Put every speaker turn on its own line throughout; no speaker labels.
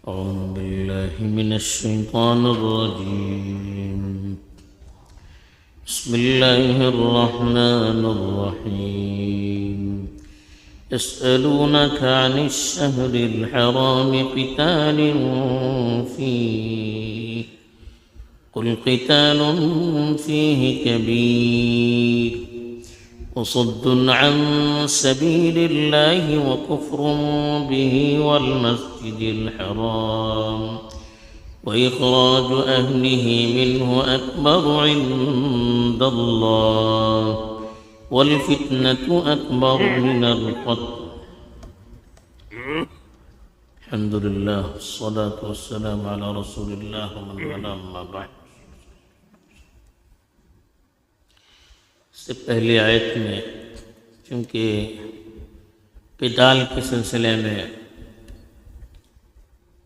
أعوذ بالله من الشيطان الرجيم. بسم الله الرحمن الرحيم. يسألونك عن الشهر الحرام قتال فيه قل قتال فيه كبير وصد عن سبيل الله وكفر به والمسجد الحرام وإخراج أهله منه أكبر عند الله والفتنة أكبر من القتل. الحمد لله والصلاة والسلام على رسول الله ومن والاه أما بعد. سے پہلی آیت میں چونکہ قتال کے سلسلے میں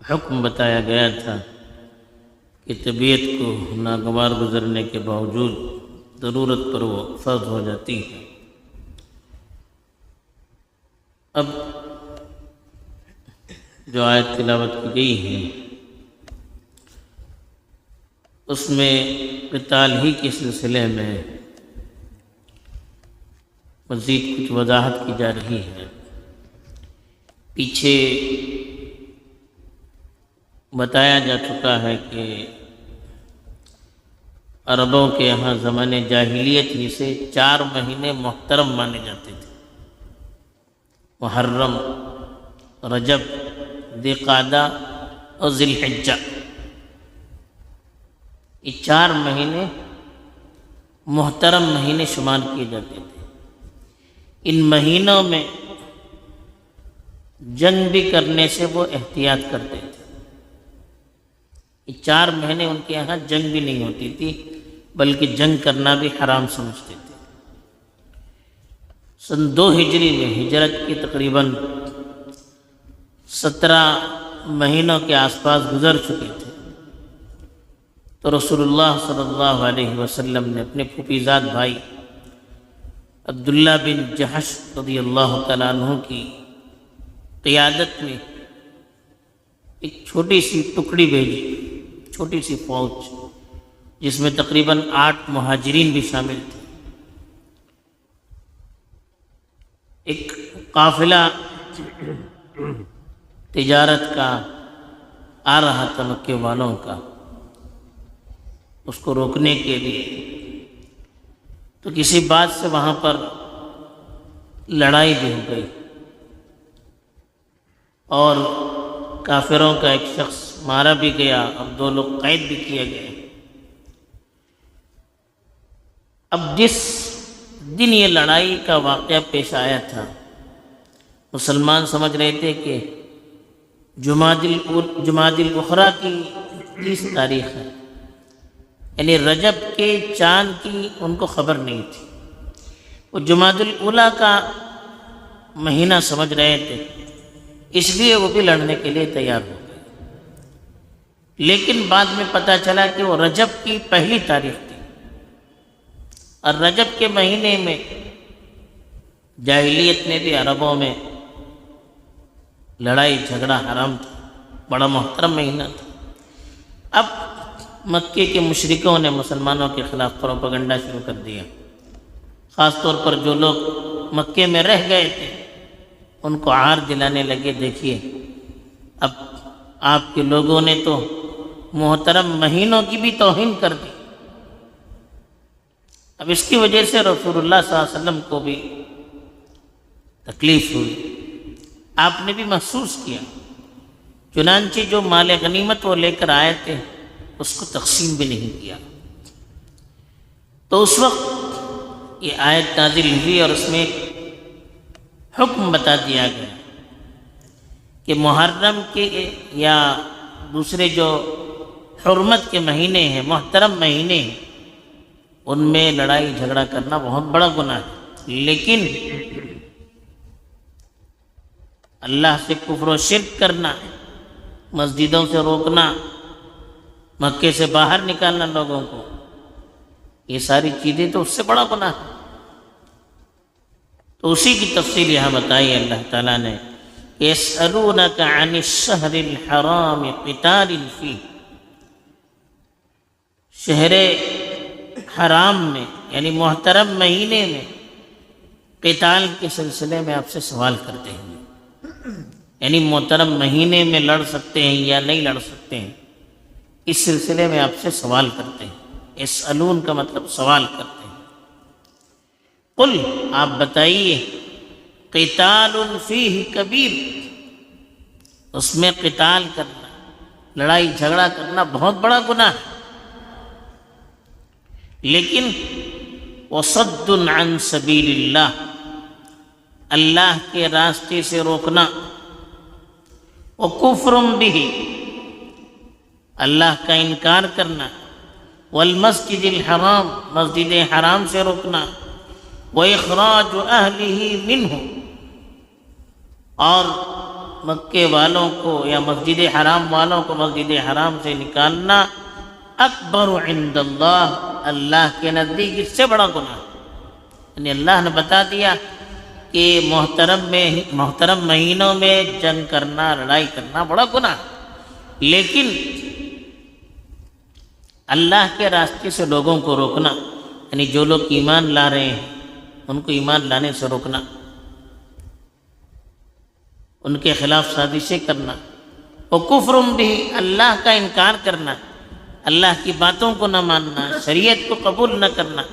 حکم بتایا گیا تھا کہ طبیعت کو ناگوار گزرنے کے باوجود ضرورت پر وہ فرض ہو جاتی ہے. اب جو آیت تلاوت کی گئی ہے اس میں قتال ہی کے سلسلے میں مزید کچھ وضاحت کی جا رہی ہے. پیچھے بتایا جا چکا ہے کہ عربوں کے یہاں زمانے جاہلیت ہی سے 4 مہینے محترم مانے جاتے تھے: محرم، رجب، ذی قعدہ اور ذی الحجہ. یہ 4 مہینے محترم مہینے شمار کیے جاتے تھے. ان مہینوں میں جنگ بھی کرنے سے وہ احتیاط کرتے تھے. یہ 4 مہینے ان کے یہاں جنگ بھی نہیں ہوتی تھی بلکہ جنگ کرنا بھی حرام سمجھتے تھے. سن 2 ہجری میں ہجرت کی تقریباً 17 مہینوں کے آس پاس گزر چکے تھے تو رسول اللہ صلی اللہ علیہ وسلم نے اپنے پھوپھیزاد بھائی عبداللہ بن جحش رضی اللہ تعالیٰ عنہ کی قیادت میں ایک چھوٹی سی ٹکڑی بھیجی، چھوٹی سی فوج جس میں تقریباً 8 مہاجرین بھی شامل تھے. ایک قافلہ تجارت کا آ رہا تھا مکے والوں کا، اس کو روکنے کے لیے تو کسی بات سے وہاں پر لڑائی بھی ہو گئی اور کافروں کا ایک شخص مارا بھی گیا اور 2 لوگ قید بھی کیے گئے. اب جس دن یہ لڑائی کا واقعہ پیش آیا تھا مسلمان سمجھ رہے تھے کہ جمادی الاخری کی 30 تاریخ ہے، یعنی رجب کے چاند کی ان کو خبر نہیں تھی. وہ جمادی الاولی کا مہینہ سمجھ رہے تھے، اس لیے وہ بھی لڑنے کے لیے تیار ہو گئے. لیکن بعد میں پتہ چلا کہ وہ رجب کی 1 تاریخ تھی اور رجب کے مہینے میں جاہلیت میں بھی عربوں میں لڑائی جھگڑا حرام تھا، بڑا محترم مہینہ تھا. اب مکے کے مشرکوں نے مسلمانوں کے خلاف پروپیگنڈا شروع کر دیا. خاص طور پر جو لوگ مکے میں رہ گئے تھے ان کو عار دلانے لگے، دیکھیے اب آپ کے لوگوں نے تو محترم مہینوں کی بھی توہین کر دی. اب اس کی وجہ سے رسول اللہ صلی اللہ علیہ وسلم کو بھی تکلیف ہوئی، آپ نے بھی محسوس کیا. چنانچہ جو مال غنیمت وہ لے کر آئے تھے اس کو تقسیم بھی نہیں کیا. تو اس وقت یہ آیت نازل ہوئی اور اس میں حکم بتا دیا گیا کہ محرم کے یا دوسرے جو حرمت کے مہینے ہیں، محترم مہینے ہیں، ان میں لڑائی جھگڑا کرنا بہت بڑا گناہ ہے. لیکن اللہ سے کفر و شرک کرنا، مسجدوں سے روکنا، مکے سے باہر نکالنا لوگوں کو، یہ ساری چیزیں تو اس سے بڑا گناہ ہے. تو اسی کی تفصیل یہاں بتائی اللہ تعالیٰ نے يسألونك عن الشهر الحرام قتال فيه، شہر حرام میں یعنی محترم مہینے میں قتال کے سلسلے میں آپ سے سوال کرتے ہیں، یعنی محترم مہینے میں لڑ سکتے ہیں یا نہیں لڑ سکتے ہیں، اس سلسلے میں آپ سے سوال کرتے ہیں۔ یسألون کا مطلب سوال کرتے ہیں۔ قل آپ بتائیے، قتال فیہ کبیر، اس میں قتال کرنا، لڑائی جھگڑا کرنا بہت بڑا گناہ ہے، لیکن وصد عن سبیل اللہ، اللہ کے راستے سے روکنا، وکفر بہ، اللہ کا انکار کرنا، والمسجد الحرام، مسجد حرام سے روکنا، وإخراج أهله منه، اور مکے والوں کو یا مسجد حرام والوں کو مسجد حرام سے نکالنا، اکبر عند اللہ، اللہ کے نزدیک اس سے بڑا گناہ، یعنی اللہ نے بتا دیا کہ محترم مہینوں میں جنگ کرنا، لڑائی کرنا بڑا گناہ، لیکن اللہ کے راستے سے لوگوں کو روکنا، یعنی جو لوگ ایمان لا رہے ہیں ان کو ایمان لانے سے روکنا، ان کے خلاف سازشیں کرنا، وکفر بہ، اللہ کا انکار کرنا، اللہ کی باتوں کو نہ ماننا، شریعت کو قبول نہ کرنا،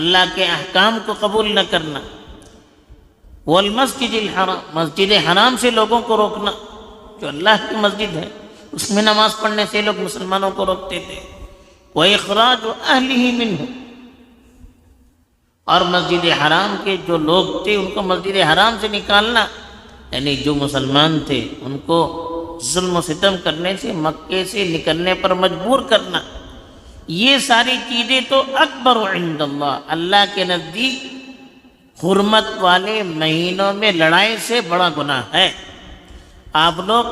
اللہ کے احکام کو قبول نہ کرنا، والمسجد الحرام، مسجد حرام سے لوگوں کو روکنا، جو اللہ کی مسجد ہے اس میں نماز پڑھنے سے لوگ مسلمانوں کو روکتے تھے، وإخراج أهله منه، اور مسجد حرام کے جو لوگ تھے ان کو مسجد حرام سے نکالنا، یعنی جو مسلمان تھے ان کو ظلم و ستم کرنے سے، مکے سے نکلنے پر مجبور کرنا، یہ ساری چیزیں تو اکبر عند اللہ، اللہ کے نزدیک حرمت والے مہینوں میں لڑائی سے بڑا گناہ ہے۔ آپ لوگ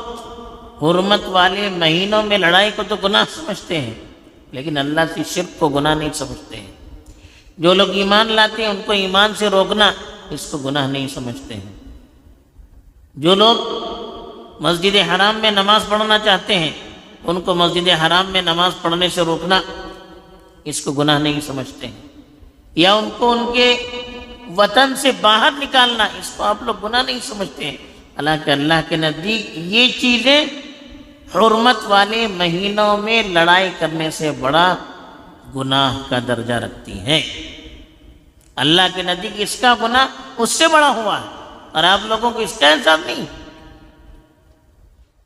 حرمت والے مہینوں میں لڑائی کو تو گناہ سمجھتے ہیں، لیکن اللہ کی شرک کو گناہ نہیں سمجھتے ہیں۔ جو لوگ ایمان لاتے ہیں ان کو ایمان سے روکنا اس کو گناہ نہیں سمجھتے ہیں۔ جو لوگ مسجد حرام میں نماز پڑھنا چاہتے ہیں ان کو مسجد حرام میں نماز پڑھنے سے روکنا اس کو گناہ نہیں سمجھتے ہیں، یا ان کو ان کے وطن سے باہر نکالنا اس کو آپ لوگ گناہ نہیں سمجھتے ہیں، حالانکہ اللہ کے نزدیک یہ چیزیں حرمت والے مہینوں میں لڑائی کرنے سے بڑا گناہ کا درجہ رکھتی ہیں۔ اللہ کے نزدیک اس کا گناہ اس سے بڑا ہوا ہے اور آپ لوگوں کو اس کا احساس نہیں۔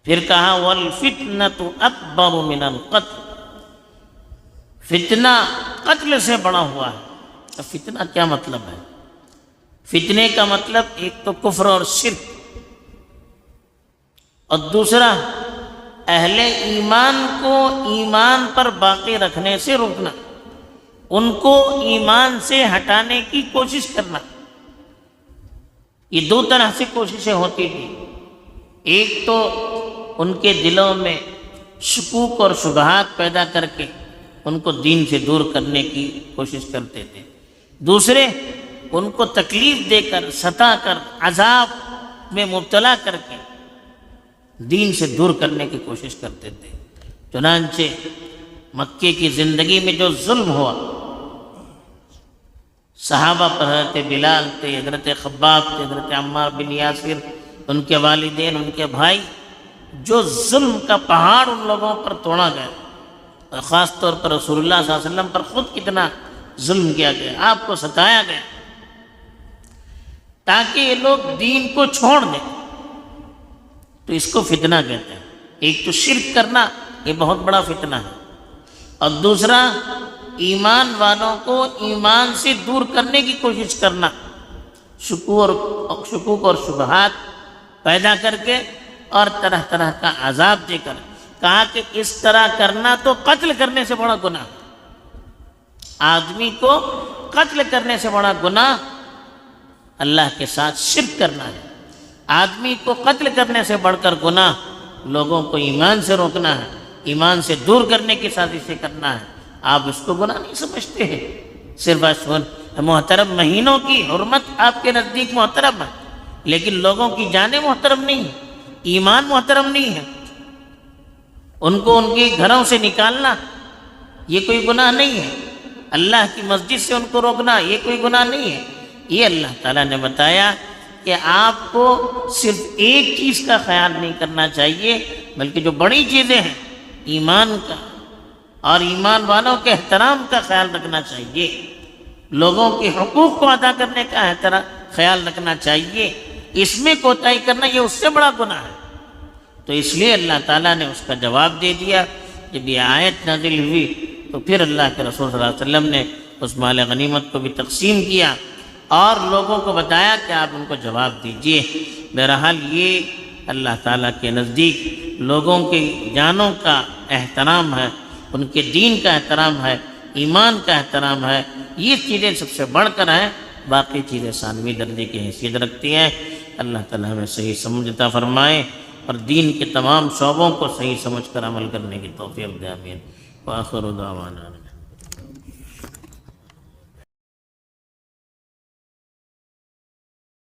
پھر کہا والفتنة اکبر من القتل، فتنہ قتل سے بڑا ہوا ہے۔ اب فتنہ کیا مطلب ہے؟ فتنے کا مطلب ایک تو کفر اور شرک، اور دوسرا اہل ایمان کو ایمان پر باقی رکھنے سے روکنا، ان کو ایمان سے ہٹانے کی کوشش کرنا۔ یہ دو طرح سے کوششیں ہوتی تھی، ایک تو ان کے دلوں میں شکوک اور شبہات پیدا کر کے ان کو دین سے دور کرنے کی کوشش کرتے تھے، دوسرے ان کو تکلیف دے کر، ستا کر، عذاب میں مبتلا کر کے دین سے دور کرنے کی کوشش کرتے تھے۔ چنانچہ مکے کی زندگی میں جو ظلم ہوا، صحابہ پر حضرت بلال تھے، حضرت خباب تھے، حضرت عمار بن یاسر، ان کے والدین، ان کے بھائی، جو ظلم کا پہاڑ ان لوگوں پر توڑا گیا، اور خاص طور پر رسول اللہ صلی اللہ علیہ وسلم پر خود کتنا ظلم کیا گیا، آپ کو ستایا گیا تاکہ یہ لوگ دین کو چھوڑ دیں، تو اس کو فتنہ کہتے ہیں۔ ایک تو شرک کرنا، یہ بہت بڑا فتنہ ہے، اور دوسرا ایمان والوں کو ایمان سے دور کرنے کی کوشش کرنا، شکوک اور شبہات پیدا کر کے اور طرح طرح کا عذاب دے کر۔ کہا کہ اس طرح کرنا تو قتل کرنے سے بڑا گناہ، آدمی کو قتل کرنے سے بڑا گناہ اللہ کے ساتھ شرک کرنا ہے۔ آدمی کو قتل کرنے سے بڑھ کر گناہ لوگوں کو ایمان سے روکنا ہے، ایمان سے دور کرنے کی سازشیں کرنا ہے۔ آپ اس کو گناہ نہیں سمجھتے ہیں، صرف محترم مہینوں کی حرمت آپ کے نزدیک محترم ہے، لیکن لوگوں کی جانیں محترم نہیں ہیں، ایمان محترم نہیں ہے، ان کو ان کے گھروں سے نکالنا یہ کوئی گناہ نہیں ہے، اللہ کی مسجد سے ان کو روکنا یہ کوئی گناہ نہیں ہے۔ یہ اللہ تعالیٰ نے بتایا کہ آپ کو صرف ایک چیز کا خیال نہیں کرنا چاہیے، بلکہ جو بڑی چیزیں ہیں ایمان کا اور ایمان والوں کے احترام کا خیال رکھنا چاہیے، لوگوں کے حقوق کو ادا کرنے کا خیال رکھنا چاہیے۔ اس میں کوتاہی کرنا یہ اس سے بڑا گناہ ہے۔ تو اس لیے اللہ تعالیٰ نے اس کا جواب دے دیا۔ جب یہ آیت نازل ہوئی تو پھر اللہ کے رسول صلی اللہ علیہ وسلم نے اس مال غنیمت کو بھی تقسیم کیا اور لوگوں کو بتایا کہ آپ ان کو جواب دیجئے۔ بہرحال یہ اللہ تعالیٰ کے نزدیک لوگوں کی جانوں کا احترام ہے، ان کے دین کا احترام ہے، ایمان کا احترام ہے، یہ چیزیں سب سے بڑھ کر ہیں، باقی چیزیں ثانوی درجے کی حیثیت رکھتی ہیں۔ اللہ تعالیٰ ہمیں صحیح سمجھ عطا فرمائے اور دین کے تمام شعبوں کو صحیح سمجھ کر عمل کرنے کی توفیق دے، آمین۔ وآخر دعوانا